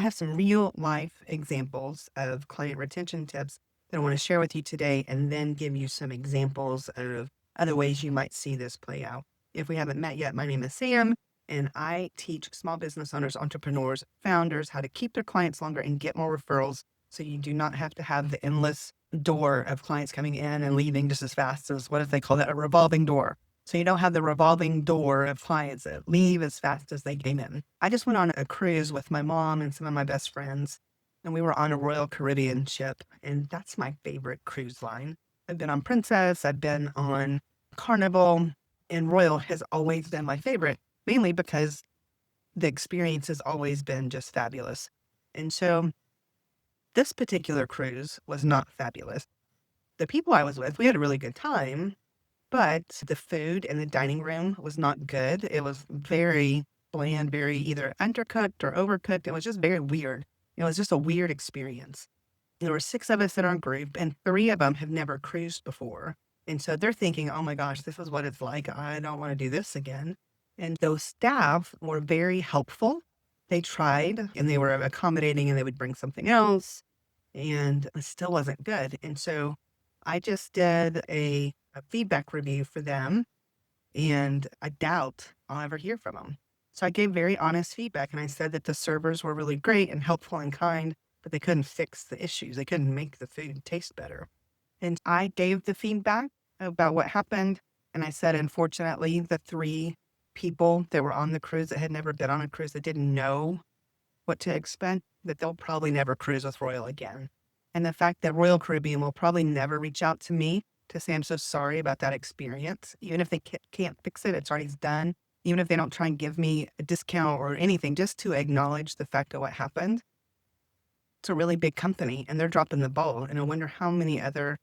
have some real life examples of client retention tips that I want to share with you today, and then give you some examples of other ways you might see this play out. If we haven't met yet, my name is Sam, and I teach small business owners, entrepreneurs, founders how to keep their clients longer and get more referrals so you do not have to have the endless door of clients coming in and leaving just as fast as, what if they call that, a revolving door. So you don't have the revolving door of clients that leave as fast as they came in. I just went on a cruise with my mom and some of my best friends, and we were on a Royal Caribbean ship, and that's my favorite cruise line. I've been on Princess, I've been on Carnival, and Royal has always been my favorite, mainly because the experience has always been just fabulous. And so this particular cruise was not fabulous. The people I was with, we had a really good time, but the food in the dining room was not good. It was very bland, very either undercooked or overcooked. It was just very weird. It was just a weird experience. There were 6 of us in our group, and 3 of them have never cruised before. And so they're thinking, oh my gosh, this is what it's like. I don't want to do this again. And those staff were very helpful. They tried and they were accommodating, and they would bring something else, and it still wasn't good. And so I just did a feedback review for them, and I doubt I'll ever hear from them. So I gave very honest feedback, and I said that the servers were really great and helpful and kind, but they couldn't fix the issues. They couldn't make the food taste better. And I gave the feedback about what happened. And I said, unfortunately, the 3 people that were on the cruise that had never been on a cruise, that didn't know what to expect, that they'll probably never cruise with Royal again. And the fact that Royal Caribbean will probably never reach out to me to say, I'm so sorry about that experience. Even if they can't fix it, it's already done. Even if they don't try and give me a discount or anything, just to acknowledge the fact of what happened. It's a really big company, and they're dropping the ball. And I wonder how many other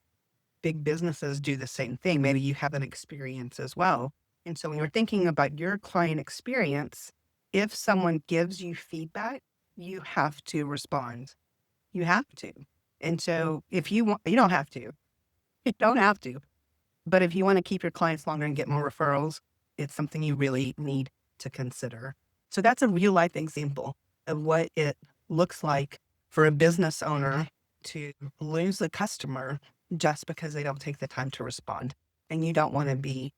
big businesses do the same thing. Maybe you have an experience as well. And so when you're thinking about your client experience, if someone gives you feedback, you have to respond. You have to. And so if you want, you don't have to. You don't have to. But if you want to keep your clients longer and get more referrals, it's something you really need to consider. So that's a real life example of what it looks like for a business owner to lose a customer just because they don't take the time to respond. And you don't want to be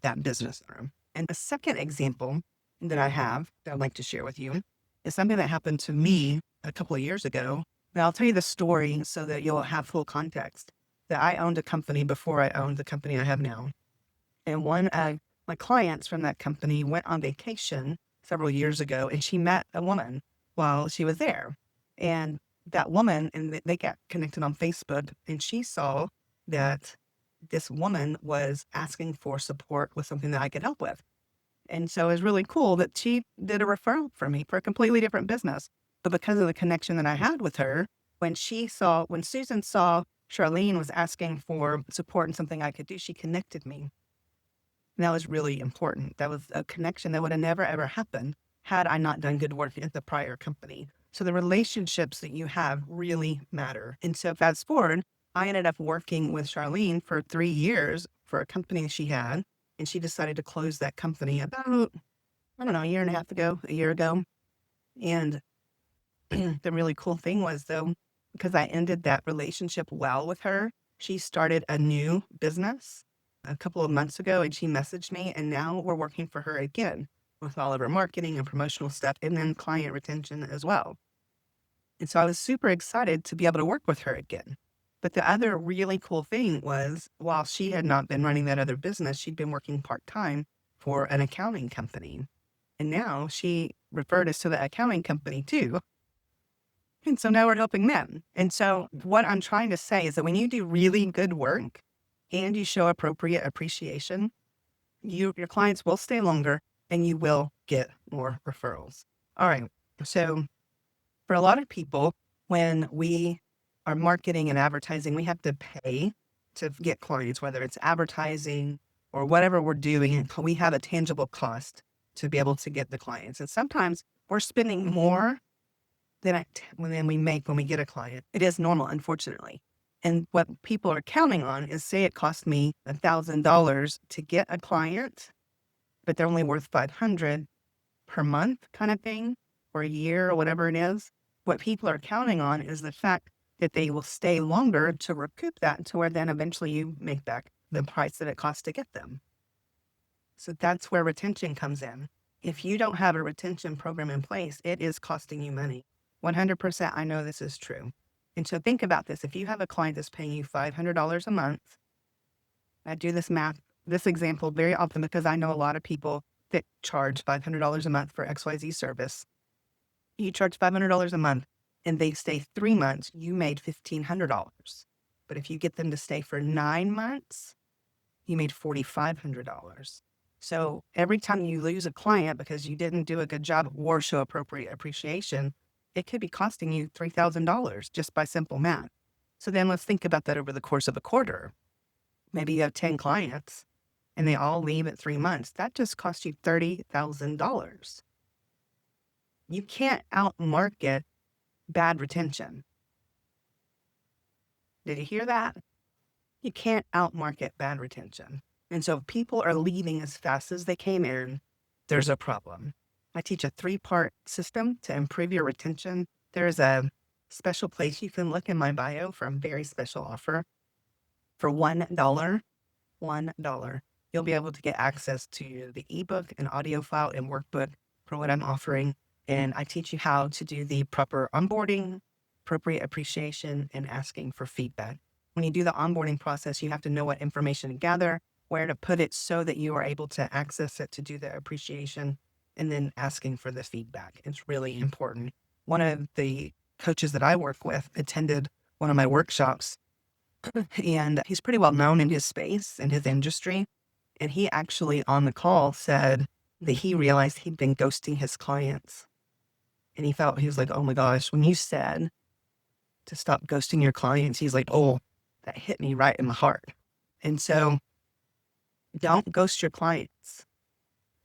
that business owner. And the second example that I have that I'd like to share with you is something that happened to me a couple of years ago. Now I'll tell you the story so that you'll have full context. That I owned a company before I owned the company I have now. And one of my clients from that company went on vacation several years ago, and she met a woman while she was there. And that woman, and they got connected on Facebook, and she saw that this woman was asking for support with something that I could help with. And so it was really cool that she did a referral for me for a completely different business. But because of the connection that I had with her, when Susan saw Charlene was asking for support and something I could do, she connected me. And that was really important. That was a connection that would have never, ever happened had I not done good work at the prior company. So the relationships that you have really matter. And so fast forward, I ended up working with Charlene for 3 years for a company she had, and she decided to close that company about, I don't know, a year ago. And the really cool thing was, though, because I ended that relationship well with her, she started a new business a couple of months ago, and she messaged me, and now we're working for her again with all of her marketing and promotional stuff, and then client retention as well. And so I was super excited to be able to work with her again. But the other really cool thing was, while she had not been running that other business, she'd been working part-time for an accounting company. And now she referred us to the accounting company too. And so now we're helping them. And so what I'm trying to say is that when you do really good work and you show appropriate appreciation, your clients will stay longer and you will get more referrals. All right. So for a lot of people, when we are marketing and advertising, we have to pay to get clients, whether it's advertising or whatever we're doing. We have a tangible cost to be able to get the clients. And sometimes we're spending more than we make when we get a client. It is normal, unfortunately. And what people are counting on is, say it cost me $1,000 to get a client, but they're only worth $500 per month kind of thing. or a year or whatever it is, what people are counting on is the fact that they will stay longer to recoup that to where then eventually you make back the price that it costs to get them. So that's where retention comes in. If you don't have a retention program in place, it is costing you money. 100%, I know this is true. And so think about this. If you have a client that's paying you $500 a month, I do this math, this example very often because I know a lot of people that charge $500 a month for XYZ service. You charge $500 a month and they stay 3 months, you made $1,500. But if you get them to stay for 9 months, you made $4,500. So every time you lose a client because you didn't do a good job or show appropriate appreciation, it could be costing you $3,000 just by simple math. So then let's think about that over the course of a quarter. Maybe you have 10 clients and they all leave at 3 months. That just cost you $30,000. You can't outmarket bad retention. Did you hear that? You can't outmarket bad retention. And so if people are leaving as fast as they came in, there's a problem. I teach a 3-part system to improve your retention. There's a special place you can look in my bio for a very special offer. For $1, you'll be able to get access to the ebook and audio file and workbook for what I'm offering. And I teach you how to do the proper onboarding, appropriate appreciation, and asking for feedback. When you do the onboarding process, you have to know what information to gather, where to put it so that you are able to access it to do the appreciation, and then asking for the feedback. It's really important. One of the coaches that I work with attended one of my workshops, and he's pretty well known in his space, in his industry. And he actually on the call said that he realized he'd been ghosting his clients. And he was like, oh my gosh, when you said to stop ghosting your clients, he's like, oh, that hit me right in the heart. And so don't ghost your clients.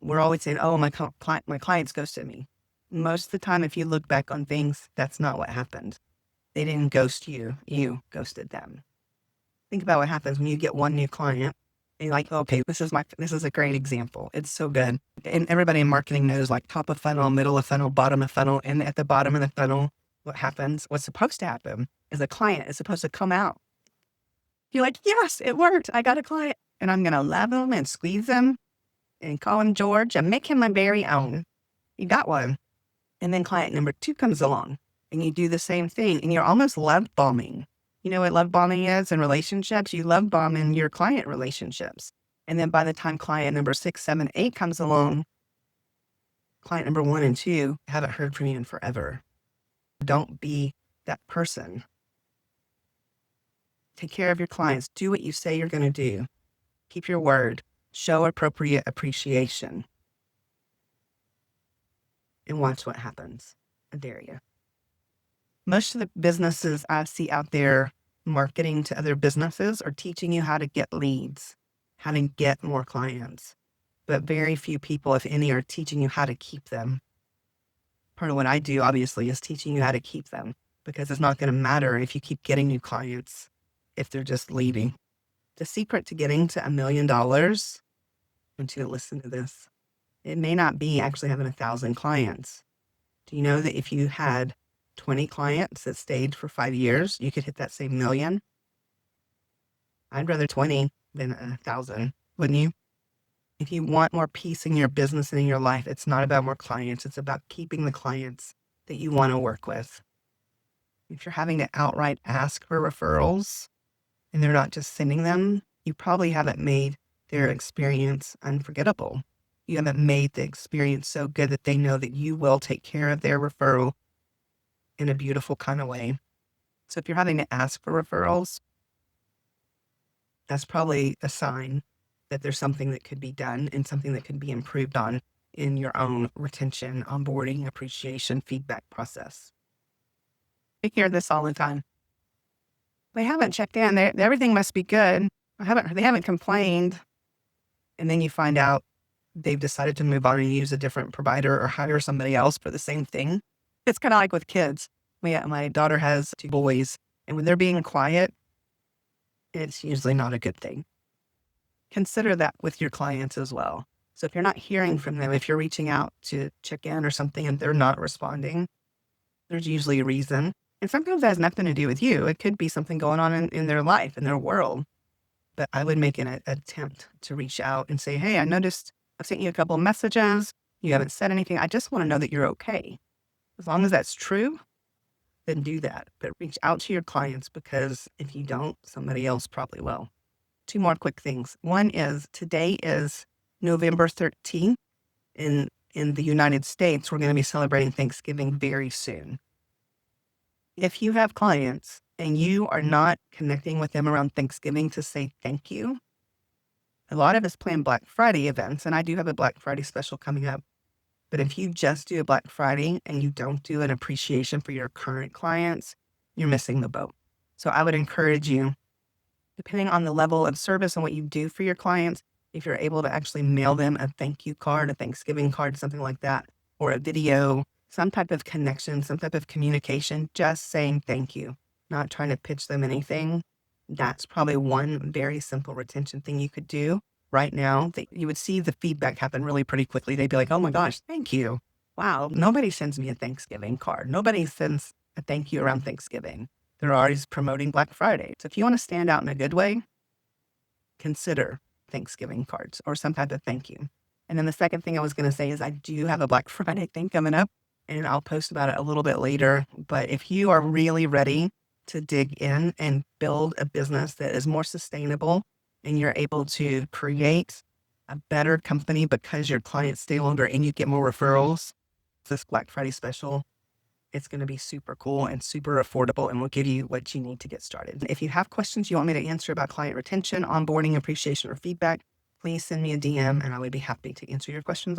We're always saying, oh, my clients ghosted me. Most of the time, if you look back on things, that's not what happened. They didn't ghost you. You ghosted them. Think about what happens when you get one new client and you're like, okay, this is a great example. It's so good. And everybody in marketing knows like top of funnel, middle of funnel, bottom of funnel. And at the bottom of the funnel, what happens? What's supposed to happen is a client is supposed to come out. You're like, yes, it worked. I got a client. And I'm going to love him and squeeze him and call him George and make him my very own. You got one. And then client number 2 comes along and you do the same thing and you're almost love bombing. You know what love bombing is in relationships? You love bomb in your client relationships. And then by the time client number 6, 7, 8 comes along, client number 1 and 2 haven't heard from you in forever. Don't be that person. Take care of your clients. Do what you say you're going to do. Keep your word. Show appropriate appreciation. And watch what happens. I dare you. Most of the businesses I see out there marketing to other businesses are teaching you how to get leads, how to get more clients. But very few people, if any, are teaching you how to keep them. Part of what I do, obviously, is teaching you how to keep them because it's not going to matter if you keep getting new clients if they're just leaving. The secret to getting to $1 million, I want you to listen to this. It may not be actually having 1,000 clients. Do you know that if you had 20 clients that stayed for 5 years, you could hit that same million? I'd rather 20 than 1,000, wouldn't you? If you want more peace in your business and in your life, it's not about more clients. It's about keeping the clients that you want to work with. If you're having to outright ask for referrals and they're not just sending them, you probably haven't made their experience unforgettable. You haven't made the experience so good that they know that you will take care of their referral in a beautiful kind of way. So if you're having to ask for referrals, that's probably a sign that there's something that could be done and something that could be improved on in your own retention, onboarding, appreciation, feedback process. I hear this all the time. They haven't checked in. Everything must be good. They haven't complained. And then you find out they've decided to move on and use a different provider or hire somebody else for the same thing. It's kind of like with kids. My daughter has 2 boys, and when they're being quiet, it's usually not a good thing. Consider that with your clients as well. So if you're not hearing from them, if you're reaching out to check in or something and they're not responding, there's usually a reason. And sometimes that has nothing to do with you. It could be something going on in their life, in their world. But I would make an attempt to reach out and say, hey, I noticed I've sent you a couple of messages. You haven't said anything. I just want to know that you're okay. As long as that's true, then do that. But reach out to your clients, because if you don't, somebody else probably will. 2 more quick things. One is today is November 13th. In the United States, we're going to be celebrating Thanksgiving very soon. If you have clients and you are not connecting with them around Thanksgiving to say thank you, a lot of us plan Black Friday events, and I do have a Black Friday special coming up. But if you just do a Black Friday and you don't do an appreciation for your current clients, you're missing the boat. So I would encourage you, depending on the level of service and what you do for your clients, if you're able to actually mail them a thank you card, a Thanksgiving card, something like that, or a video, some type of connection, some type of communication, just saying thank you, not trying to pitch them anything. That's probably one very simple retention thing you could do right now that you would see the feedback happen really pretty quickly. They'd be like, oh my gosh, thank you. Wow, nobody sends me a Thanksgiving card. Nobody sends a thank you around Thanksgiving. They're always promoting Black Friday. So if you want to stand out in a good way, consider Thanksgiving cards or some type of thank you. And then the second thing I was going to say is I do have a Black Friday thing coming up, and I'll post about it a little bit later. But if you are really ready to dig in and build a business that is more sustainable and you're able to create a better company because your clients stay longer and you get more referrals, this Black Friday special, it's going to be super cool and super affordable, and will give you what you need to get started. If you have questions you want me to answer about client retention, onboarding, appreciation, or feedback, please send me a DM and I would be happy to answer your questions.